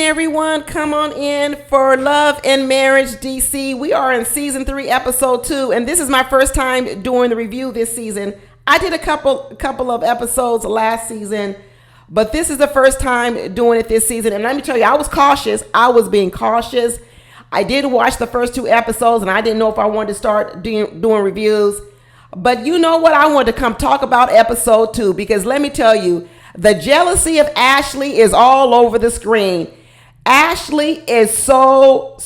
everyone. Come on in for Love and Marriage DC. We are in season 3, episode 2, and this is my first time doing the review this season. I did a couple of episodes last season, but this is the first time doing it this season. And let me tell you, I was cautious. I was being cautious. I did watch the first 2 episodes, and I didn't know if I wanted to start doing reviews. But you know what? I wanted to come talk about episode 2 because let me tell you, the jealousy of Ashley is all over the screen. Ashley is so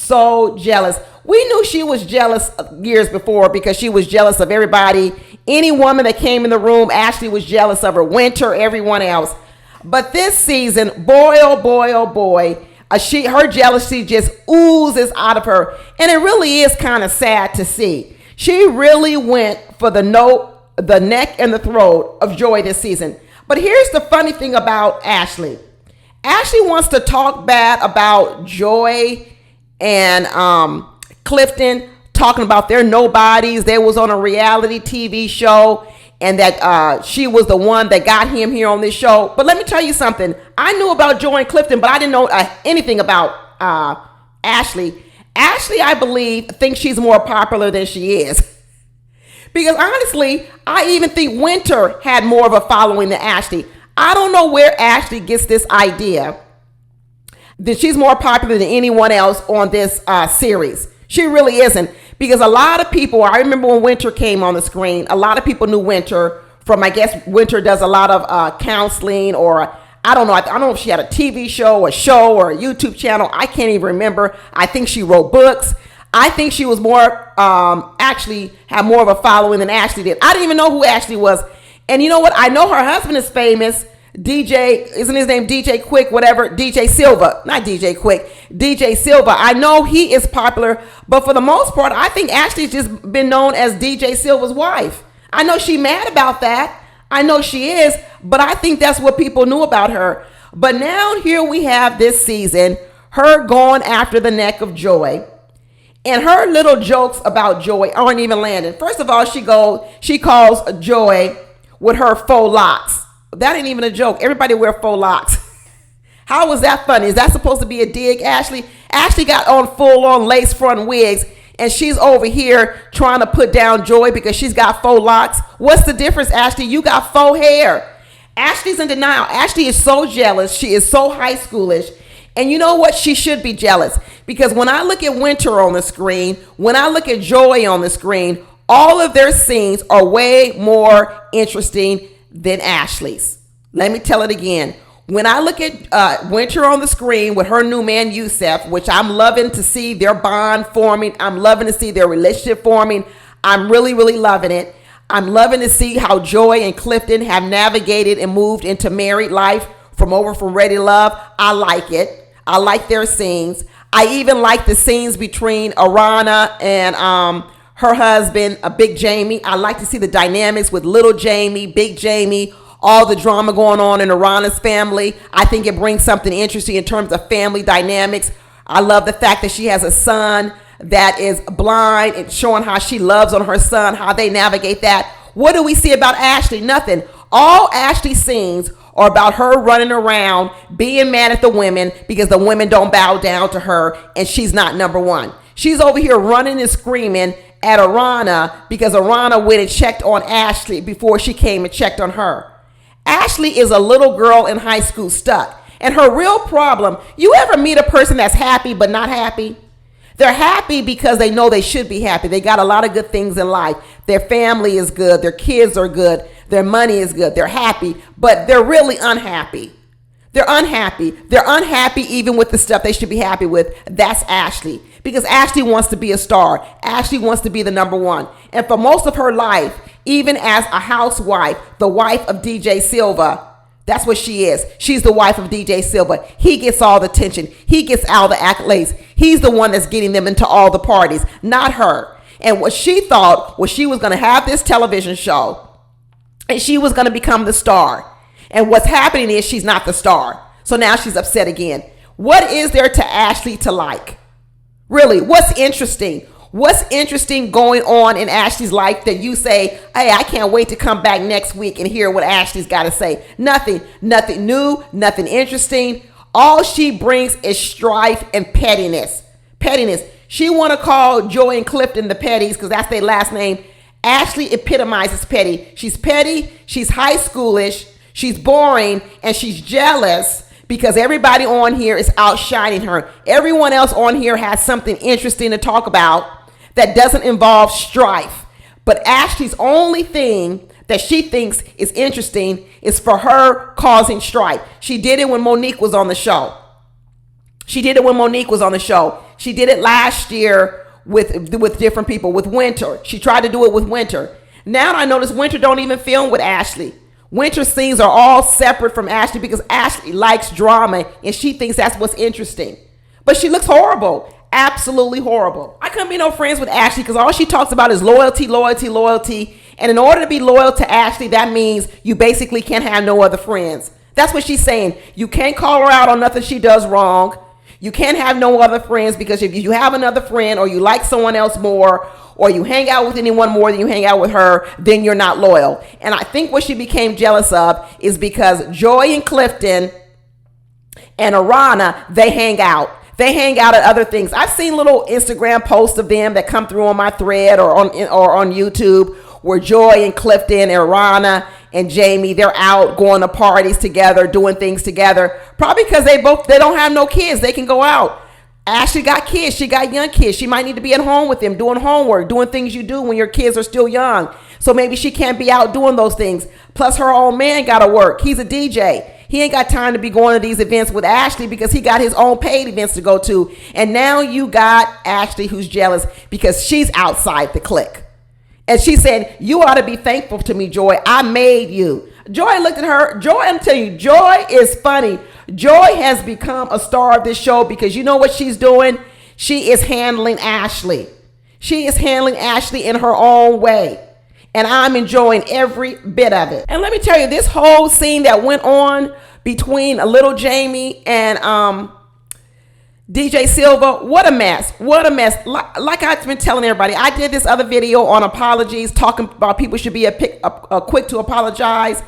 jealous. We knew she was jealous years before because she was jealous of everybody. Any woman that came in the room, Ashley was jealous of her. Winter, everyone else. But this season, boy, oh boy, her jealousy just oozes out of her. And it really is kind of sad to see. She really went for the neck and the throat of Joy this season. But here's the funny thing about Ashley. Ashley wants to talk bad about Joy and Clifton, talking about their nobodies. They was on a reality TV show and that she was the one that got him here on this show. But let me tell you something. I knew about Joy and Clifton, but I didn't know anything about Ashley. Ashley, I believe, thinks she's more popular than she is. Because honestly, I even think Winter had more of a following than Ashley. I don't know where Ashley gets this idea that she's more popular than anyone else on this series. She really isn't. Because a lot of people, I remember when Winter came on the screen, a lot of people knew Winter from, I guess Winter does a lot of counseling, or I don't know. I don't know if she had a TV show, or a YouTube channel. I can't even remember. I think she wrote books. I think she was more, actually had more of a following than Ashley did. I didn't even know who Ashley was. And you know what? I know her husband is famous. DJ, isn't his name DJ Quick, whatever? DJ Silva, not DJ Quick, DJ Silva. I know he is popular, but for the most part, I think Ashley's just been known as DJ Silva's wife. I know she's mad about that. I know she is, but I think that's what people knew about her. But now here we have this season, her going after the neck of Joy. And her little jokes about Joy aren't even landing. First of all, she calls Joy with her faux locks. That ain't even a joke. Everybody wear faux locks. How was that funny? Is that supposed to be a dig, Ashley? Ashley got on full-on lace front wigs, and she's over here trying to put down Joy because she's got faux locks. What's the difference, Ashley? You got faux hair. Ashley's in denial. Ashley is so jealous. She is so high schoolish. And you know what? She should be jealous because when I look at Winter on the screen, when I look at Joy on the screen, all of their scenes are way more interesting than Ashley's. Let me tell it again. When I look at Winter on the screen with her new man, Yusef, which I'm loving to see their bond forming. I'm loving to see their relationship forming. I'm really loving it. I'm loving to see how Joy and Clifton have navigated and moved into married life from Ready to Love. I like it. I like their scenes. I even like the scenes between Arana and her husband, Big Jamie. I like to see the dynamics with little Jamie, Big Jamie, all the drama going on in Arana's family. I think it brings something interesting in terms of family dynamics. I love the fact that she has a son that is blind and showing how she loves on her son, how they navigate that. What do we see about Ashley? Nothing. All Ashley scenes are about her running around, being mad at the women because the women don't bow down to her and she's not number one. She's over here running and screaming at Arana because Arana went and checked on Ashley before she came and checked on her. Ashley is a little girl in high school stuck. And her real problem, you ever meet a person that's happy but not happy? They're happy because they know they should be happy. They got a lot of good things in life. Their family is good. Their kids are good. Their money is good. They're happy, but they're really unhappy. They're unhappy. They're unhappy even with the stuff they should be happy with. That's Ashley. Because Ashley wants to be a star. Ashley wants to be the number one. And for most of her life, even as a housewife, the wife of DJ Silva, that's what she is. She's the wife of DJ Silva. He gets all the attention. He gets all the accolades. He's the one that's getting them into all the parties, not her. And what she thought was she was going to have this television show and she was going to become the star. And what's happening is she's not the star. So now she's upset again. What is there to Ashley to like? Really, what's interesting? What's interesting going on in Ashley's life that you say, hey, I can't wait to come back next week and hear what Ashley's got to say? Nothing new, nothing interesting. All she brings is strife and pettiness. Pettiness. She want to call Joy and Clifton the Petties because that's their last name. Ashley epitomizes petty. She's petty, she's high schoolish, she's boring, and she's jealous because everybody on here is outshining her. Everyone else on here has something interesting to talk about that doesn't involve strife. But Ashley's only thing that she thinks is interesting is for her causing strife. She did it when Monique was on the show. She did it last year with different people, with Winter. She tried to do it with Winter. Now I notice Winter don't even film with Ashley. Winter scenes are all separate from Ashley because Ashley likes drama and she thinks that's what's interesting. But she looks horrible. Absolutely horrible. I couldn't be no friends with Ashley because all she talks about is loyalty, loyalty, loyalty. And in order to be loyal to Ashley, that means you basically can't have no other friends. That's what she's saying. You can't call her out on nothing she does wrong. You can't have no other friends because if you have another friend or you like someone else more or you hang out with anyone more than you hang out with her, then you're not loyal. And I think what she became jealous of is because Joy and Clifton and Arana, they hang out. They hang out at other things. I've seen little Instagram posts of them that come through on my thread or on YouTube where Joy and Clifton and Arana and Jamie, they're out going to parties together, doing things together. Probably because they don't have no kids. They can go out. Ashley got kids. She got young kids. She might need to be at home with them, doing homework, doing things you do when your kids are still young. So maybe she can't be out doing those things. Plus her old man got to work. He's a DJ. He ain't got time to be going to these events with Ashley because he got his own paid events to go to. And now you got Ashley who's jealous because she's outside the clique. And she said, you ought to be thankful to me, Joy. I made you. Joy looked at her. Joy, I'm telling you, Joy is funny. Joy has become a star of this show because you know what she's doing? She is handling Ashley. She is handling Ashley in her own way. And I'm enjoying every bit of it. And let me tell you, this whole scene that went on between little Jamie and DJ Silva, what a mess. What a mess. Like I've been telling everybody, I did this other video on apologies, talking about people should be quick to apologize.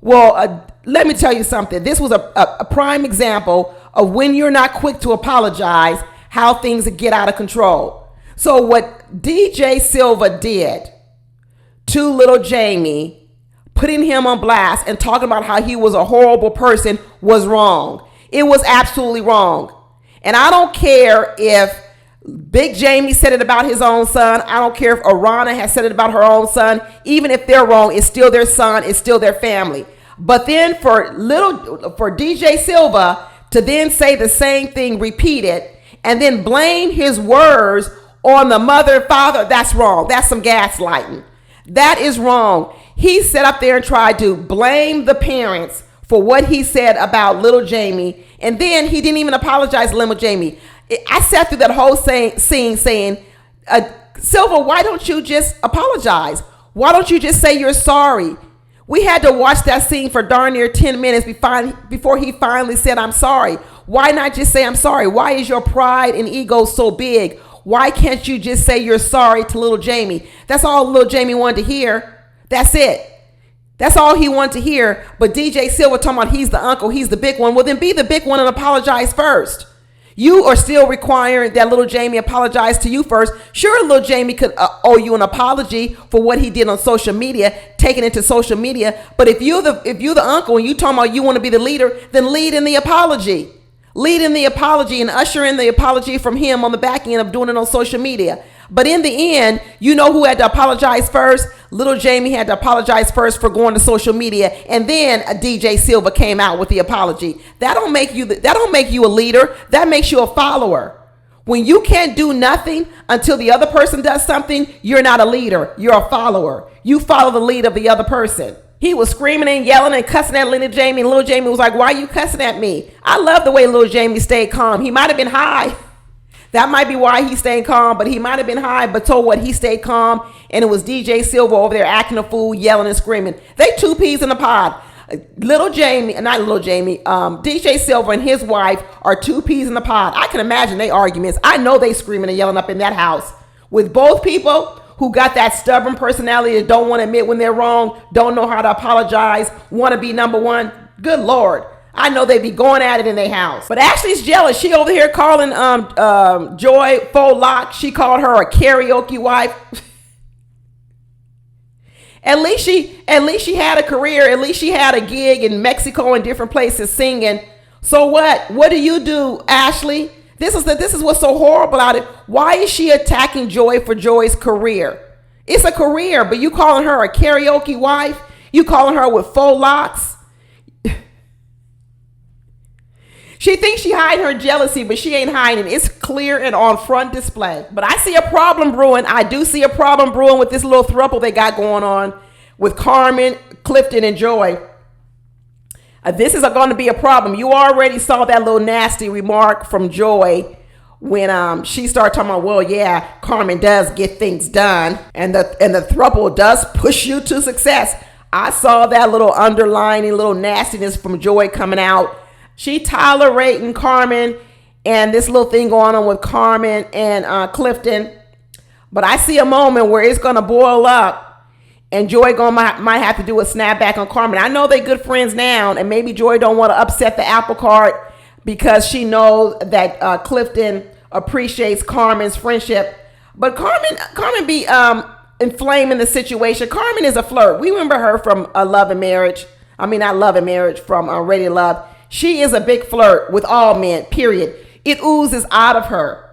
Well, let me tell you something. This was a prime example of when you're not quick to apologize, how things get out of control. So what DJ Silva did to little Jamie, putting him on blast and talking about how he was a horrible person was wrong. It was absolutely wrong. And I don't care if Big Jamie said it about his own son. I don't care if Arana has said it about her own son. Even if they're wrong, it's still their son. It's still their family. But then for DJ Silva to then say the same thing, repeat it, and then blame his words on the mother and father, that's wrong. That's some gaslighting. That is wrong. He sat up there and tried to blame the parents for what he said about little Jamie. And then he didn't even apologize to little Jamie. I sat through that whole scene saying, Silva, why don't you just apologize? Why don't you just say you're sorry? We had to watch that scene for darn near 10 minutes before he finally said, I'm sorry. Why not just say, I'm sorry? Why is your pride and ego so big? Why can't you just say you're sorry to little Jamie? That's all little Jamie wanted to hear. That's it. That's all he wanted to hear. But DJ Silva talking about he's the uncle, he's the big one. Well, then be the big one and apologize first. You are still requiring that little Jamie apologize to you first. Sure, little Jamie could owe you an apology for what he did on social media, taking it to social media. But if you're the uncle and you talking about you want to be the leader, then lead in the apology. Lead in the apology and usher in the apology from him on the back end of doing it on social media. But in the end, you know who had to apologize first? Little Jamie had to apologize first for going to social media, and then a DJ Silva came out with the apology. That don't make you a leader. That makes you a follower. When you can't do nothing until the other person does something, you're not a leader. You're a follower. You follow the lead of the other person. He was screaming and yelling and cussing at little Jamie, and little Jamie was like, why are you cussing at me? I love the way little Jamie stayed calm. He might have been high. That might be why he stayed calm, but he might have been high, but so what? He stayed calm, and it was DJ Silva over there acting a fool, yelling and screaming. They two peas in a pod. DJ Silva and his wife are two peas in the pod. I can imagine their arguments. I know they screaming and yelling up in that house with both people who got that stubborn personality that don't want to admit when they're wrong, don't know how to apologize, want to be number one. Good Lord. I know they be going at it in their house. But Ashley's jealous. She over here calling Joy faux lock. She called her a karaoke wife. At least she had a career. At least she had a gig in Mexico and different places singing. So what? What do you do, Ashley? This is what's so horrible about it. Why is she attacking Joy for Joy's career? It's a career, but you calling her a karaoke wife? You calling her with faux locks? She thinks she hiding her jealousy, but she ain't hiding. It's clear and on front display. But I see a problem brewing. I do see a problem brewing with this little throuple they got going on with Carmen, Clifton, and Joy. This is going to be a problem. You already saw that little nasty remark from Joy when she started talking about, well, yeah, Carmen does get things done, and the throuple does push you to success. I saw that little underlining little nastiness from Joy coming out. She tolerating Carmen and this little thing going on with Carmen and Clifton. But I see a moment where it's going to boil up and Joy might have to do a snapback on Carmen. I know they're good friends now, and maybe Joy don't want to upset the apple cart because she knows that Clifton appreciates Carmen's friendship. But Carmen be inflaming the situation. Carmen is a flirt. We remember her from Love and Marriage. I mean, not Love and Marriage, from Ready to Love. She is a big flirt with all men, period. It oozes out of her.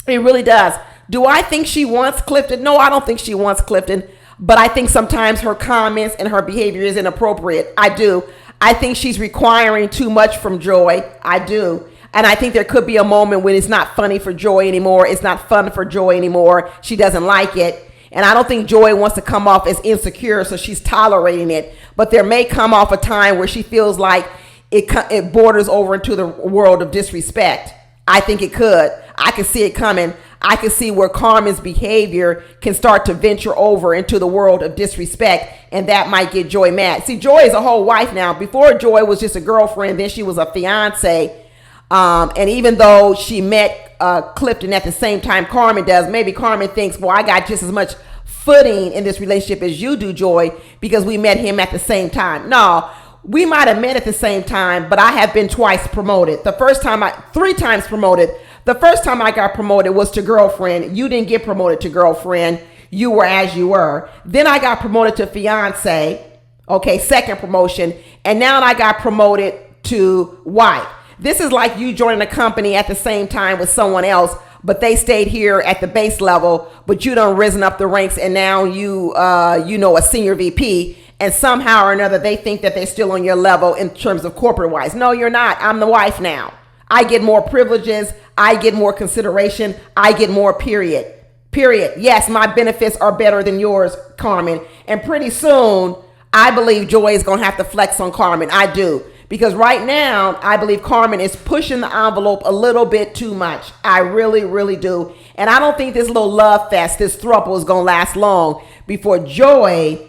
It really does. Do I think she wants Clifton? No, I don't think she wants Clifton. But I think sometimes her comments and her behavior is inappropriate. I do. I think she's requiring too much from Joy. I do. And I think there could be a moment when it's not funny for Joy anymore. It's not fun for Joy anymore. She doesn't like it. And I don't think Joy wants to come off as insecure, so she's tolerating it. But there may come off a time where she feels like it borders over into the world of disrespect. I think it could. I can see it coming. I can see where Carmen's behavior can start to venture over into the world of disrespect, and that might get Joy mad. See, Joy is a whole wife now. Before, Joy was just a girlfriend. Then she was a fiance. And even though she met Clifton at the same time Carmen does, maybe Carmen thinks, well, I got just as much footing in this relationship as you do, Joy, because we met him at the same time. No. We might have met at the same time, but I have been twice promoted. 3 times promoted. The first time I got promoted was to girlfriend. You didn't get promoted to girlfriend. You were as you were. Then I got promoted to fiance. Okay, second promotion. And now I got promoted to wife. This is like you joining a company at the same time with someone else, but they stayed here at the base level, but you done risen up the ranks, and now you a senior VP. And somehow or another, they think that they're still on your level in terms of corporate wise. No, you're not. I'm the wife now. I get more privileges. I get more consideration. I get more, period. Period. Yes, my benefits are better than yours, Carmen. And pretty soon, I believe Joy is going to have to flex on Carmen. I do. Because right now, I believe Carmen is pushing the envelope a little bit too much. I really, really do. And I don't think this little love fest, this throuple, is going to last long before Joy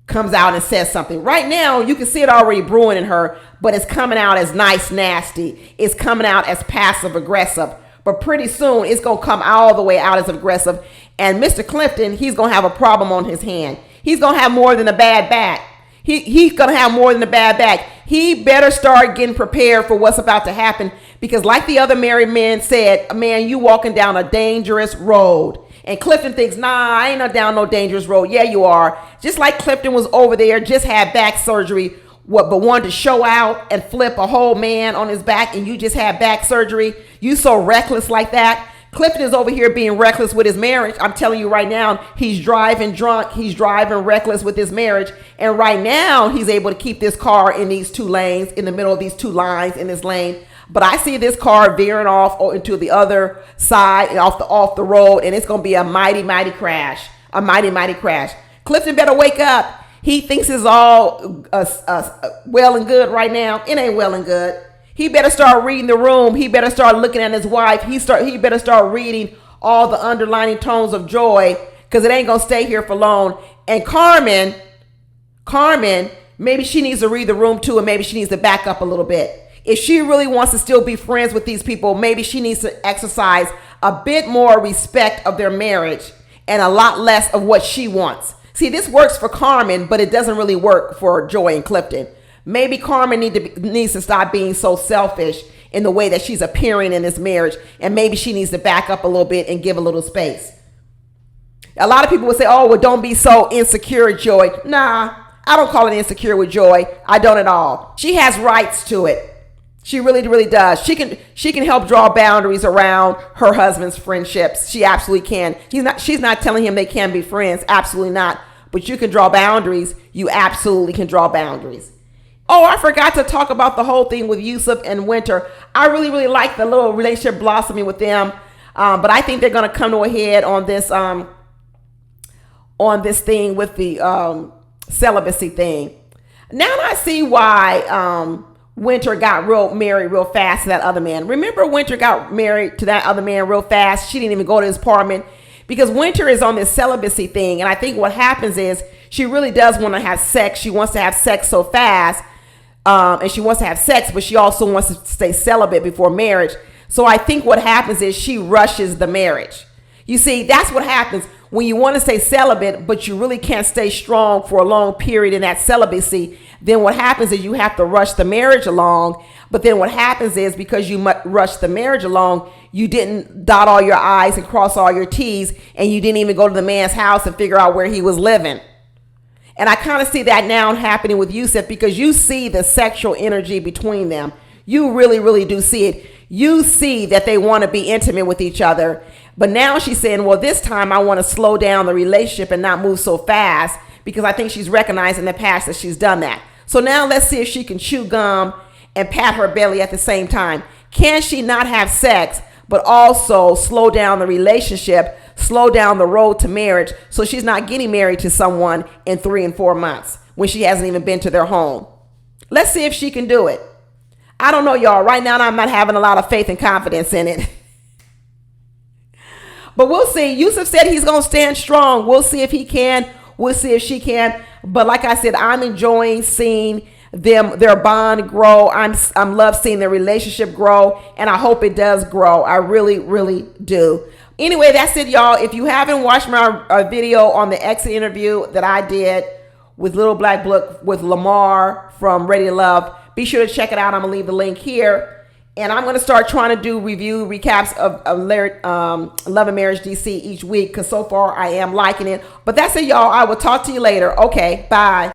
comes out and says something. Right now, you can see it already brewing in her, but it's coming out as nice, nasty. It's coming out as passive aggressive. But pretty soon, it's going to come all the way out as aggressive. And Mr. Clifton, he's going to have a problem on his hand. He's going to have more than a bad back. He's going to have more than a bad back. He better start getting prepared for what's about to happen, because like the other married men said, man, you walking down a dangerous road. And Clifton thinks, nah, I ain't down no dangerous road. Yeah, you are. Just like Clifton was over there, just had back surgery, but wanted to show out and flip a whole man on his back, and you just had back surgery. You so reckless like that. Clifton is over here being reckless with his marriage. I'm telling you right now, he's driving drunk. He's driving reckless with his marriage. And right now, he's able to keep this car in these 2 lanes, in the middle of these 2 lines in this lane. But I see this car veering off into the other side and off the road, and it's going to be a mighty, mighty crash. A mighty, mighty crash. Clifton better wake up. He thinks it's all well and good right now. It ain't well and good. He better start reading the room. He better start looking at his wife. He better start reading all the underlining tones of Joy, because it ain't going to stay here for long. And Carmen, maybe she needs to read the room too, and maybe she needs to back up a little bit. If she really wants to still be friends with these people, maybe she needs to exercise a bit more respect of their marriage and a lot less of what she wants. See, this works for Carmen, but it doesn't really work for Joy and Clifton. Maybe Carmen needs to stop being so selfish in the way that she's appearing in this marriage. And maybe she needs to back up a little bit and give a little space. A lot of people would say, oh, well, don't be so insecure, Joy. Nah, I don't call it insecure with Joy. I don't at all. She has rights to it. She really, really does. She can help draw boundaries around her husband's friendships. She absolutely can. She's not telling him they can't be friends. Absolutely not. But you can draw boundaries. You absolutely can draw boundaries. Oh, I forgot to talk about the whole thing with Yusuf and Winter. I really, really like the little relationship blossoming with them. But I think they're going to come to a head on this thing with the celibacy thing. Now I see why Winter got married real fast to that other man. Remember, Winter got married to that other man real fast. She didn't even go to his apartment because Winter is on this celibacy thing. And I think what happens is she really does want to have sex. She wants to have sex so fast. And she wants to have sex, but she also wants to stay celibate before marriage. So I think what happens is she rushes the marriage. You see, that's what happens when you want to stay celibate, but you really can't stay strong for a long period in that celibacy. Then what happens is you have to rush the marriage along. But then what happens is because you rush the marriage along, you didn't dot all your I's and cross all your T's, and you didn't even go to the man's house and figure out where he was living. And I kind of see that now happening with Yusuf because you see the sexual energy between them. You really, really do see it. You see that they want to be intimate with each other. But now she's saying, well, this time I want to slow down the relationship and not move so fast because I think she's recognized in the past that she's done that. So now let's see if she can chew gum and pat her belly at the same time. Can she not have sex, but also slow down the relationship, slow down the road to marriage so she's not getting married to someone in 3 and 4 months when she hasn't even been to their home? Let's see if she can do it. I don't know, y'all. Right now, I'm not having a lot of faith and confidence in it. But we'll see. Yusuf said he's going to stand strong. We'll see if he can. We'll see if she can. But like I said, I'm enjoying seeing their bond grow. I'm love seeing their relationship grow. And I hope it does grow. I really, really do. Anyway, that's it, y'all. If you haven't watched my video on the exit interview that I did with Little Black Book with Lamar from Ready to Love, be sure to check it out. I'm going to leave the link here. And I'm going to start trying to do review recaps of Love and Marriage DC each week because so far I am liking it. But that's it, y'all. I will talk to you later. Okay, bye.